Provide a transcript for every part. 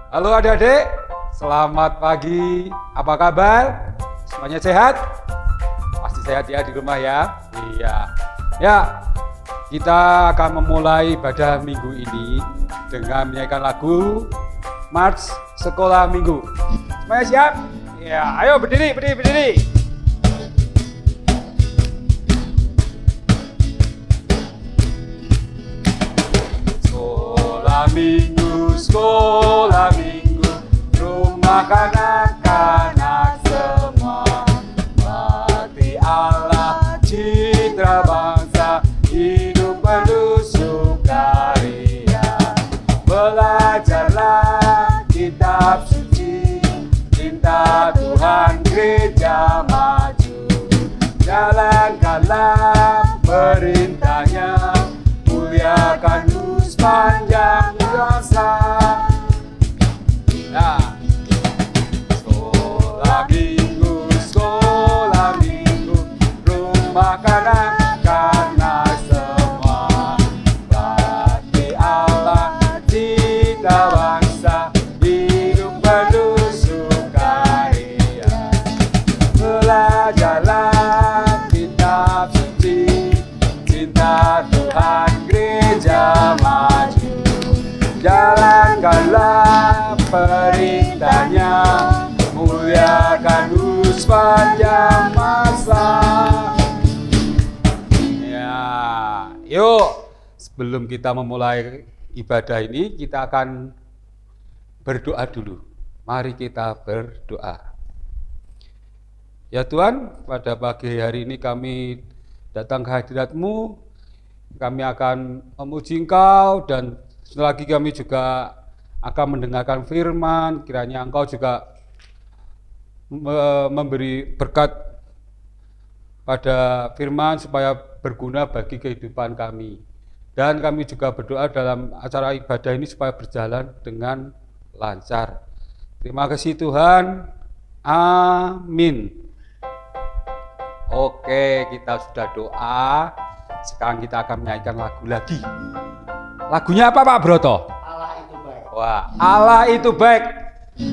Halo adik-adik, selamat pagi. Apa kabar? Semuanya sehat? Pasti sehat ya di rumah ya? Iya. Ya, kita akan memulai ibadah minggu ini dengan menyanyikan lagu March Sekolah Minggu. Semuanya siap? Ya, ayo berdiri. Sekolah minggu, rumah kanak-kanak semua. Bakti Allah, citra bangsa, hidup penuh sukaria. Belajarlah kitab suci, cinta Tuhan gereja maju. Jalankanlah perintahnya, muliakan sepanjang masa. Nah, sekolah minggu, rumah kanak-kanak semua. Bakti Allah, cita bangsa, hidup penuh sukaria. Belajarlah kitab suci, cinta Tuhan gereja maju. Jalankanlah perintahnya, muliakan sepanjang masa. Ya, yuk sebelum kita memulai ibadah ini, kita akan berdoa dulu. Mari kita berdoa. Ya Tuhan, pada pagi hari ini kami datang ke hadirat-Mu. Kami akan memuji Engkau dan selagi kami juga akan mendengarkan firman. Kiranya Engkau juga memberi berkat pada firman supaya berguna bagi kehidupan kami. Dan kami juga berdoa dalam acara ibadah ini supaya berjalan dengan lancar. Terima kasih Tuhan. Amin. Oke, kita sudah doa. Sekarang kita akan menyanyikan lagu lagi. Lagunya apa Pak Broto? Allah itu baik. Wah, Allah itu baik.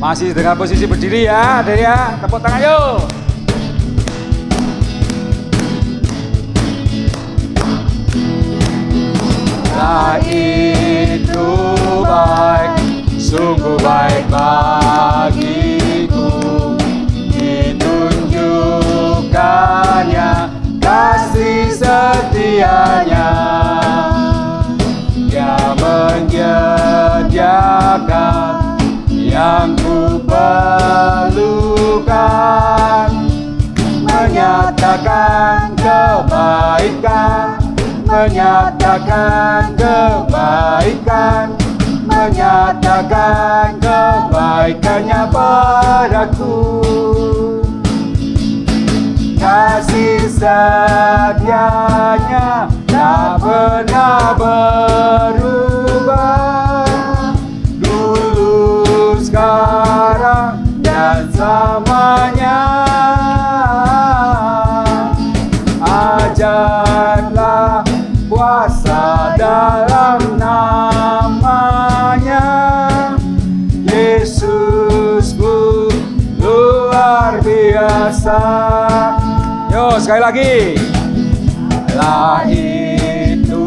Masih dengan posisi berdiri ya, ada ya. Tepuk tangan yuk. Allah itu baik, sungguh baik bagiku. Ditunjukkannya kasih setianya, Dia menyediakan yang ku perlukan, menyatakan kebaikan, menyatakan kebaikan, menyatakan kebaikannya padaku. Kasih setianya tak pernah berubah, dulu, sekarang, dan selamanya. Ajarlah puasa dalam namanya, Yesusku luar biasa. Yo, sekali lagi. Allah itu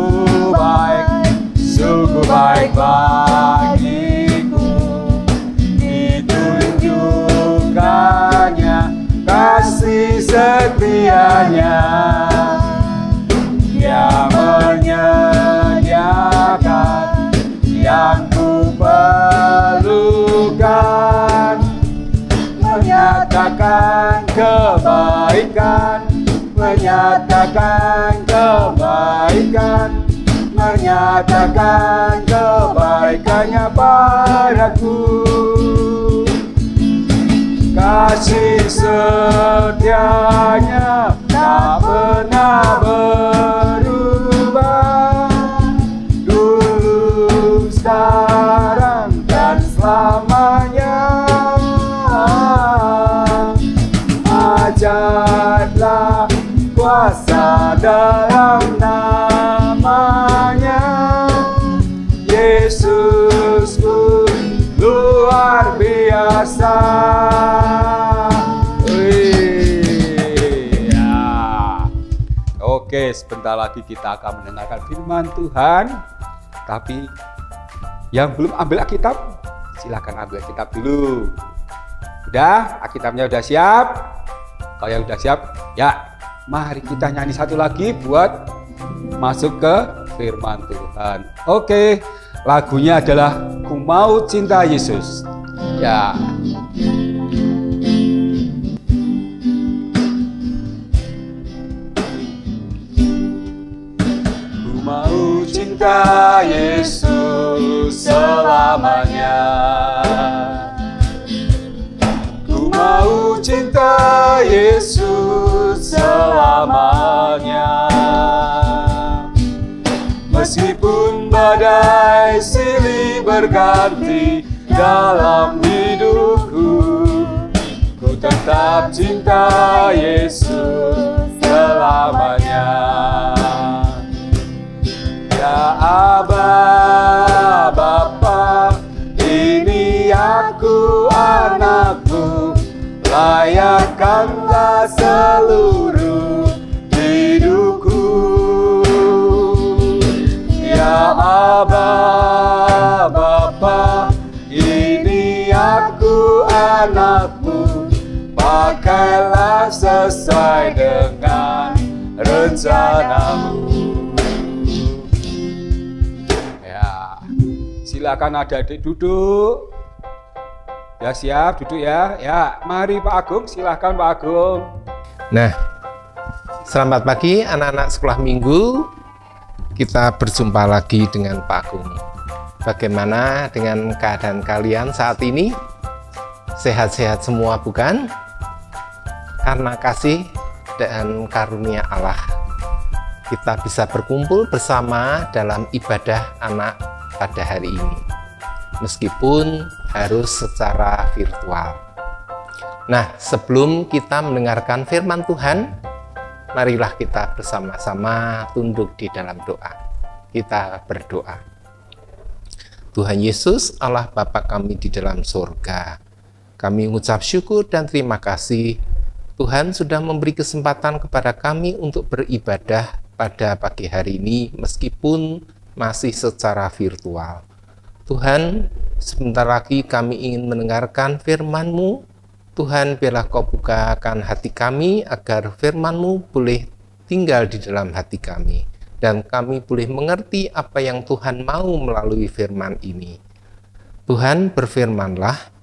baik, sungguh baik bagiku. Ditunjukkannya kasih setianya, Dia menyediakan yang ku perlukan, menyatakan kebaikan, menyatakan kebaikan, menyatakan kebaikannya padaku. Kasih setianya tak pernah berubah, dulu, sekarang, dan selamanya. Ajarlah kuasa dalam namanya, Yesusku luar Oke, sebentar lagi kita akan mendengarkan firman Tuhan. Tapi yang belum ambil Alkitab, silakan ambil Alkitab dulu. Udah? Alkitabnya udah siap? Kalau yang udah siap, ya mari kita nyanyi satu lagi buat masuk ke firman Tuhan. Oke, lagunya adalah Ku Mau Cinta Yesus. Ya. Ku mau cinta Yesus selamanya. Ku mau cinta Yesus selamanya. Meskipun badai silih berganti dalam hidupku, ku tetap cinta Yesus selamanya. Ya Aba, Bapa, ini aku anakmu, layakkanlah seluruh hidupku. Ya Aba, Bapa, ini aku anakmu, pakailah sesuai dengan rencanamu. Ya, silakan adik-adik duduk. Ya siap, duduk ya. Ya, mari Pak Agung, silakan Pak Agung. Nah, selamat pagi anak-anak sekolah minggu. Kita berjumpa lagi dengan Pak Agung. Bagaimana dengan keadaan kalian saat ini? Sehat-sehat semua bukan? Karena kasih dan karunia Allah, kita bisa berkumpul bersama dalam ibadah anak pada hari ini. Meskipun harus secara virtual. Nah, sebelum kita mendengarkan firman Tuhan, marilah kita bersama-sama tunduk di dalam doa. Kita berdoa. Tuhan Yesus, Allah Bapa kami di dalam surga, kami mengucap syukur dan terima kasih Tuhan sudah memberi kesempatan kepada kami untuk beribadah pada pagi hari ini meskipun masih secara virtual. Tuhan, sebentar lagi kami ingin mendengarkan firman-Mu. Tuhan, biarlah Kau bukakan hati kami agar firman-Mu boleh tinggal di dalam hati kami. Dan kami boleh mengerti apa yang Tuhan mau melalui firman ini. Tuhan, berfirmanlah,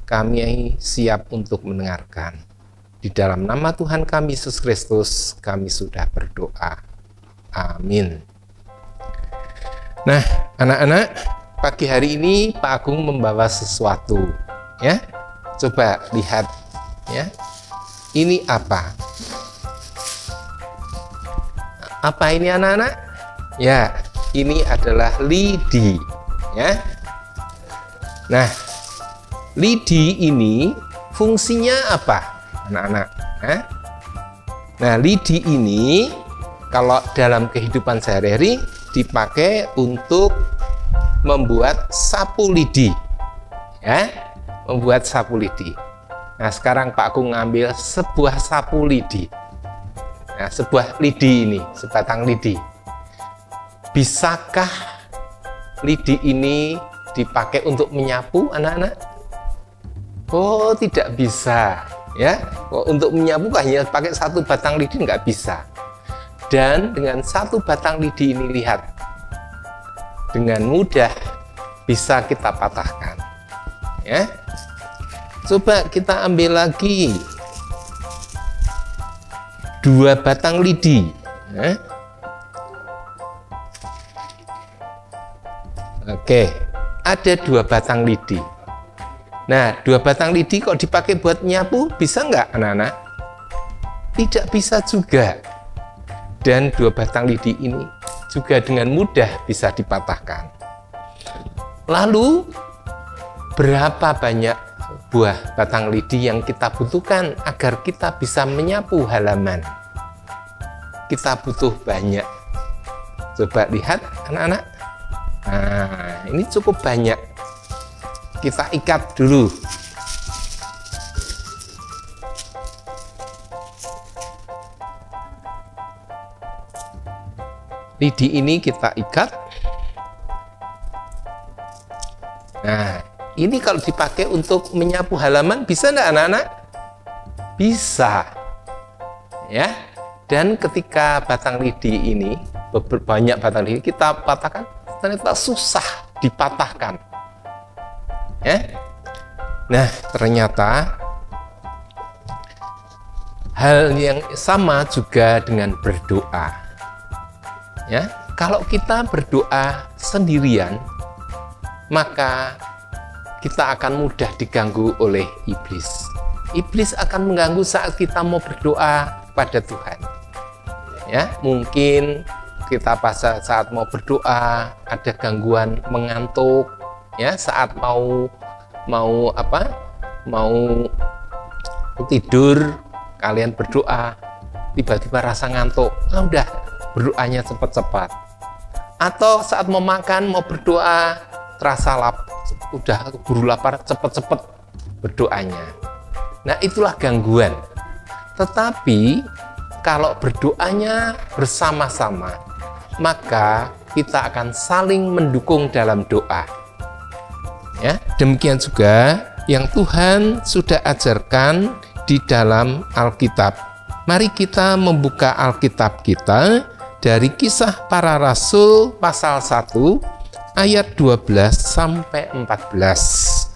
kami siap untuk mendengarkan. Di dalam nama Tuhan kami Yesus Kristus, kami sudah berdoa. Amin. Nah, anak-anak, pagi hari ini Pak Agung membawa sesuatu, ya. Coba lihat, ya. Ini apa? Apa ini anak-anak? Ya, ini adalah lidi, ya. Nah, lidi ini fungsinya apa, anak-anak? Nah, lidi ini kalau dalam kehidupan sehari-hari dipakai untuk membuat sapu lidi, ya, membuat sapu lidi. Nah, sekarang Pak Agung ngambil sebuah sapu lidi. Nah, sebuah lidi ini, sebatang lidi. Bisakah lidi ini dipakai untuk menyapu, anak-anak? Oh, tidak bisa, ya. Oh, untuk menyapu hanya pakai satu batang lidi nggak bisa. Dan dengan satu batang lidi ini, lihat, dengan mudah bisa kita patahkan, ya. Coba kita ambil lagi 2 batang lidi, ya. Oke, ada 2 batang lidi. Nah, 2 batang lidi kok dipakai buat nyapu, bisa nggak anak-anak? Tidak bisa juga. Dan 2 batang lidi ini juga dengan mudah bisa dipatahkan. Lalu, berapa banyak buah batang lidi yang kita butuhkan agar kita bisa menyapu halaman? Kita butuh banyak. Coba lihat anak-anak. Nah, ini cukup banyak. Kita ikat dulu. lidi ini kita ikat. Nah, ini kalau dipakai untuk menyapu halaman bisa enggak anak-anak? Bisa. Ya. Dan ketika batang lidi ini, banyak batang lidi kita patahkan, ternyata susah dipatahkan. Ya. Nah, ternyata hal yang sama juga dengan berdoa. Ya, kalau kita berdoa sendirian, maka kita akan mudah diganggu oleh iblis. Iblis akan mengganggu saat kita mau berdoa pada Tuhan. Ya, mungkin kita saat mau berdoa ada gangguan mengantuk. Ya, saat mau tidur, kalian berdoa, tiba-tiba rasa ngantuk, udah berdoanya cepat-cepat. Atau saat mau makan, mau berdoa, terasa udah keburu lapar, cepat-cepat berdoanya. Nah, itulah gangguan. Tetapi kalau berdoanya bersama-sama, maka kita akan saling mendukung dalam doa. Ya, demikian juga yang Tuhan sudah ajarkan di dalam Alkitab. Mari kita membuka Alkitab kita dari Kisah Para Rasul pasal 1 ayat 12 sampai 14.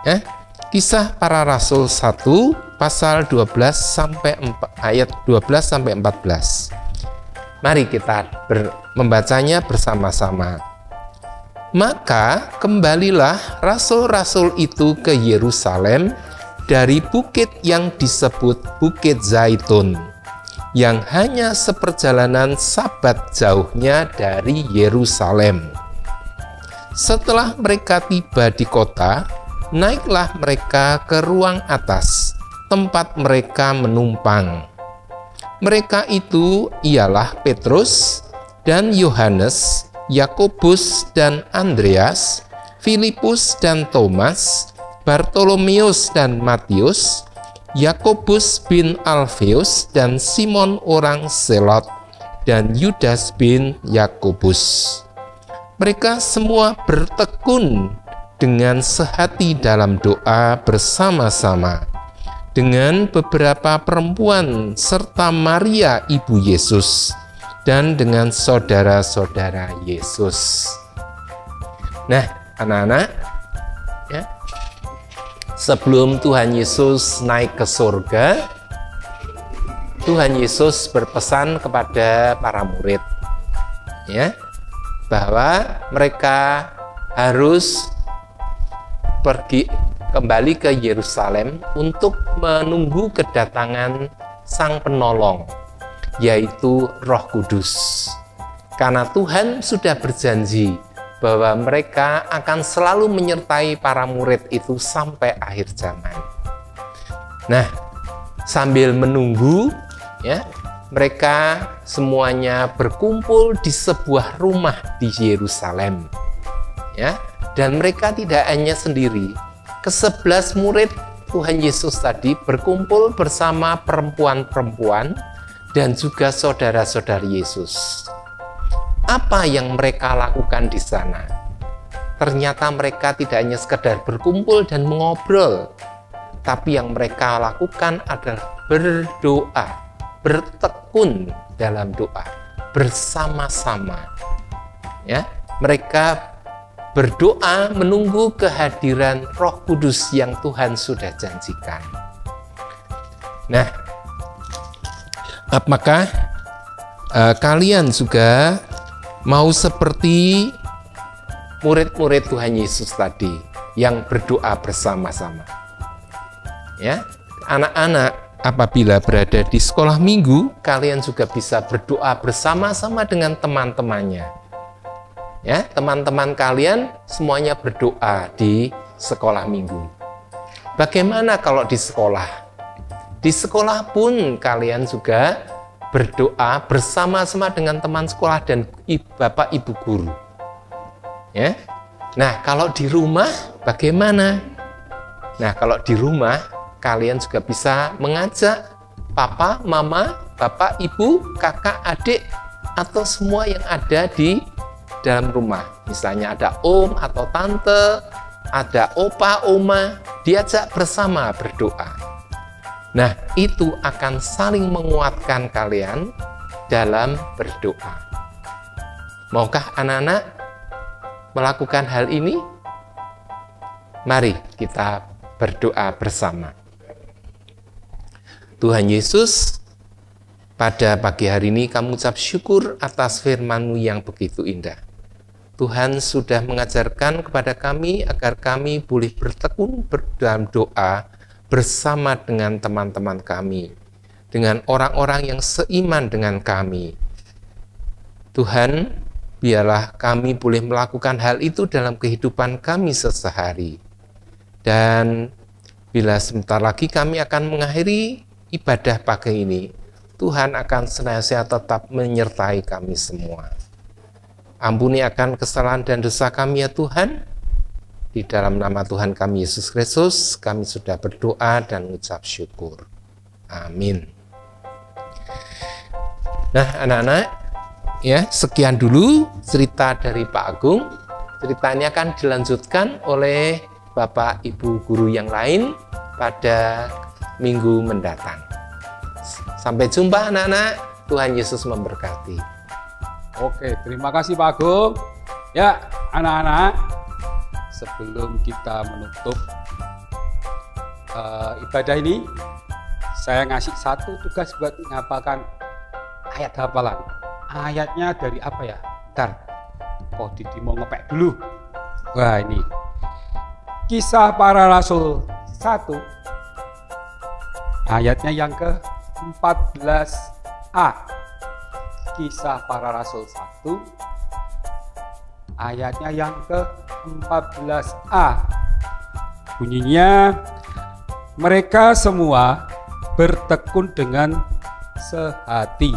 Ya, Kisah Para Rasul 1 pasal 12 sampai ayat 12 sampai 14. Mari kita membacanya bersama-sama. Maka kembalilah rasul-rasul itu ke Yerusalem dari bukit yang disebut Bukit Zaitun, yang hanya seperjalanan Sabat jauhnya dari Yerusalem. Setelah mereka tiba di kota, naiklah mereka ke ruang atas, tempat mereka menumpang. Mereka itu ialah Petrus dan Yohanes, Yakobus dan Andreas, Filipus dan Thomas, Bartolomeus dan Matius, Yakobus bin Alfeus dan Simon orang Selot, dan Yudas bin Yakobus. Mereka semua bertekun dengan sehati dalam doa bersama-sama dengan beberapa perempuan serta Maria ibu Yesus dan dengan saudara-saudara Yesus. Nah, anak-anak, ya, sebelum Tuhan Yesus naik ke surga, Tuhan Yesus berpesan kepada para murid, ya, bahwa mereka harus pergi kembali ke Yerusalem untuk menunggu kedatangan Sang Penolong, yaitu Roh Kudus. Karena Tuhan sudah berjanji bahwa mereka akan selalu menyertai para murid itu sampai akhir zaman. Nah, sambil menunggu, ya, mereka semuanya berkumpul di sebuah rumah di Yerusalem. Ya, dan mereka tidak hanya sendiri. Ke-11 murid Tuhan Yesus tadi berkumpul bersama perempuan-perempuan dan juga saudara-saudari Yesus. Apa yang mereka lakukan di sana? Ternyata mereka tidak hanya sekedar berkumpul dan mengobrol, tapi yang mereka lakukan adalah berdoa, bertekun dalam doa bersama-sama. Ya, mereka berdoa menunggu kehadiran Roh Kudus yang Tuhan sudah janjikan. Nah, apakah kalian juga mau seperti murid-murid Tuhan Yesus tadi yang berdoa bersama-sama? Ya, anak-anak, apabila berada di sekolah minggu, kalian juga bisa berdoa bersama-sama dengan teman-temannya. Ya, teman-teman kalian semuanya berdoa di sekolah minggu. Bagaimana kalau di sekolah? Di sekolah pun kalian juga berdoa bersama-sama dengan teman sekolah dan bapak ibu guru. Ya. Nah, kalau di rumah bagaimana? Nah, kalau di rumah kalian juga bisa mengajak papa, mama, bapak, ibu, kakak, adik, atau semua yang ada di dalam rumah. Misalnya ada om atau tante, ada opa, oma, diajak bersama berdoa. Nah, itu akan saling menguatkan kalian dalam berdoa. Maukah anak-anak melakukan hal ini? Mari kita berdoa bersama. Tuhan Yesus, pada pagi hari ini kami ucap syukur atas firman-Mu yang begitu indah. Tuhan sudah mengajarkan kepada kami agar kami boleh bertekun dalam doa bersama dengan teman-teman kami, dengan orang-orang yang seiman dengan kami. Tuhan, biarlah kami boleh melakukan hal itu dalam kehidupan kami sehari-hari. Dan bila sebentar lagi kami akan mengakhiri ibadah pagi ini, Tuhan akan senantiasa tetap menyertai kami semua. Ampuni akan kesalahan dan dosa kami ya Tuhan. Di dalam nama Tuhan kami Yesus Kristus, kami sudah berdoa dan mengucap syukur. Amin. Nah, anak-anak, ya, sekian dulu cerita dari Pak Agung. Ceritanya akan dilanjutkan oleh Bapak Ibu guru yang lain pada minggu mendatang. Sampai jumpa anak-anak, Tuhan Yesus memberkati. Oke, terima kasih Pak Agung. Ya, anak-anak, sebelum kita menutup ibadah ini, saya ngasih satu tugas buat menghafalkan ayat hafalan. Ayatnya dari apa ya? Bentar, kok Didi mau ngepek dulu. Wah, ini Kisah Para Rasul 1, ayatnya yang ke-14a. Kisah Para Rasul 1, ayatnya yang ke-14a. Bunyinya, mereka semua bertekun dengan sehati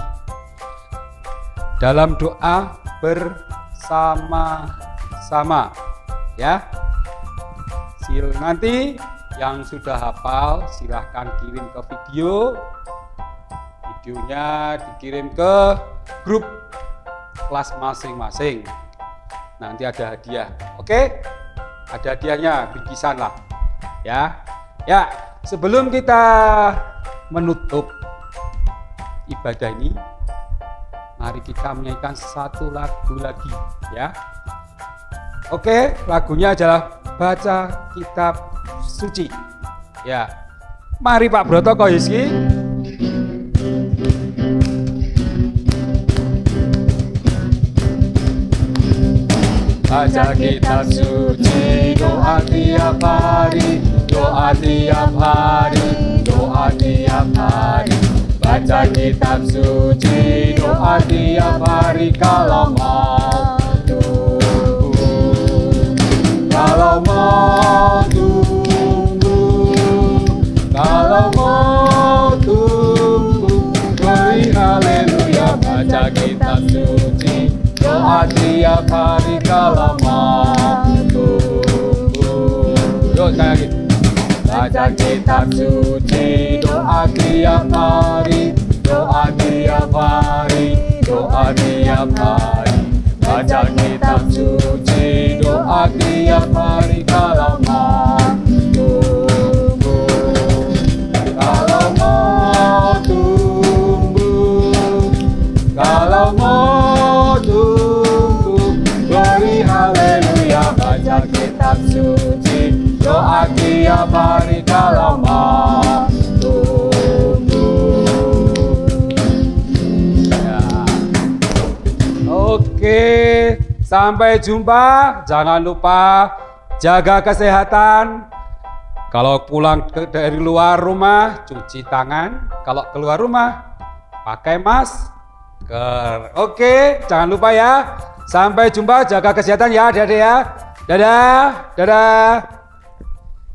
dalam doa bersama-sama. Ya, nanti yang sudah hafal silahkan kirim ke videonya dikirim ke grup kelas masing-masing. Nanti ada hadiah. Oke, ada hadiahnya, bingkisan lah. Ya, sebelum kita menutup ibadah ini, mari kita menyanyikan satu lagu lagi, ya. Oke, lagunya adalah Baca Kitab Suci. Ya, mari Pak Broto Koyiski. Baca kitab suci, doa tiap hari, doa tiap hari, doa tiap hari. Baca kitab suci, doa tiap hari kalau mau tumbuh, kalau mau tumbuh, kalau mau tumbuh. Glory haleluya, baca kitab suci, doa tiap hari kalau mau tumbuh. Yuk, sekali lagi. Baca kitab suci, doa tiap hari, doa tiap hari, doa tiap hari. Baca kitab suci, doa tiap hari kalau mau tumbuh, kalau mau tumbuh, kalau mau tumbuh. Glory haleluya, baca kitab suci, doa tiap hari kalau mau tumbuh. Ya. Oke, sampai jumpa. Jangan lupa jaga kesehatan. Kalau pulang dari luar rumah, cuci tangan. Kalau keluar rumah, pakai masker. Oke, jangan lupa ya. Sampai jumpa, jaga kesehatan ya adik-adik ya. Dadah, dadah.